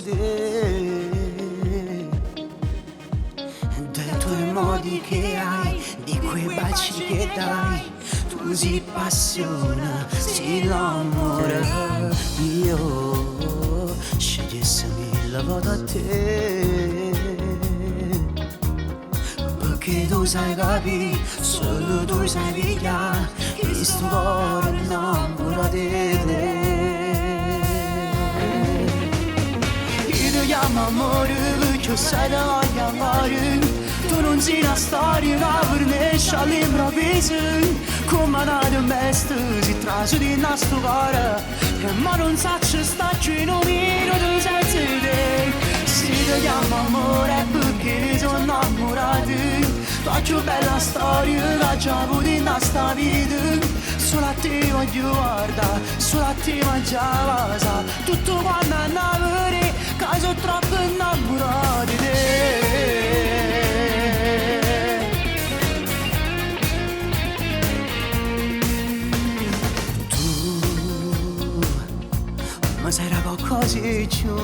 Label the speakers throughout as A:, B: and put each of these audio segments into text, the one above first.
A: sorridere dai tuoi modi che hai, di quei baci che dai. Tu si passiona, si l'amore. Io scegliessimi la vado a te, perché tu sai capire, solo tu sai pigliare che sto cuore innamora di te. Io ti chiamo amore perché sai che voglio amare. Tu non sei una storia che per me c'ha all'improvviso, come una tempesta si trasce di nostro cuore, e ma non saccio sta qui non minuto senza te. Se ti chiamo amore perché ne sono innamorato, la più bella storia che già avuto in questa vita. Solo a te voglio guardare, solo a te mangiare la sa, tutto quanto è innamore, che sono troppo innamorato di te. Ma sarà qualcosa di più.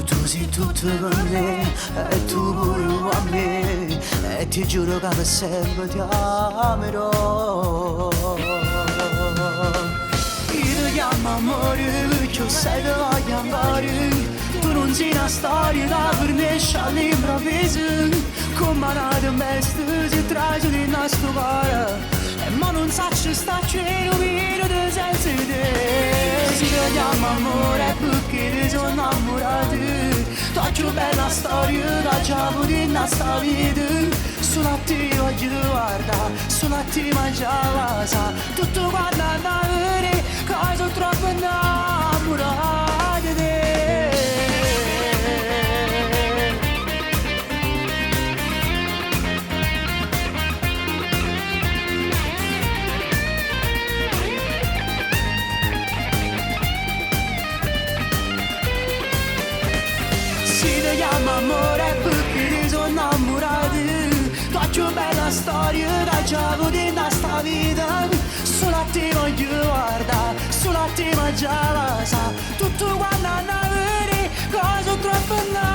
A: Tu sei tutto per me e tu pure a me, e ti giuro che per sempre ti amerò. Io ti chiamo amore perché sai che voglio andare. Tu non sei una storia che per me c'ha all'improvviso, come una tempesta si trasce di nostro cuore, ma non saccio sta cielo minuto senza te. Si ti chiama amore perché ne sono innamorato, la più bella storia che già avuto in questa vita. Solo a te voglio guardare, solo a te mangiare la sa, tutto quanto è innamore, che sono troppo innamorato di te. Ti chiamo amore perché ne sono innamorato, la più bella storia che già avuto in questa vita. Solo a te voglio guardare, solo a te mangiare la sa, tutto quanto è innamore, cosa troppo innamore.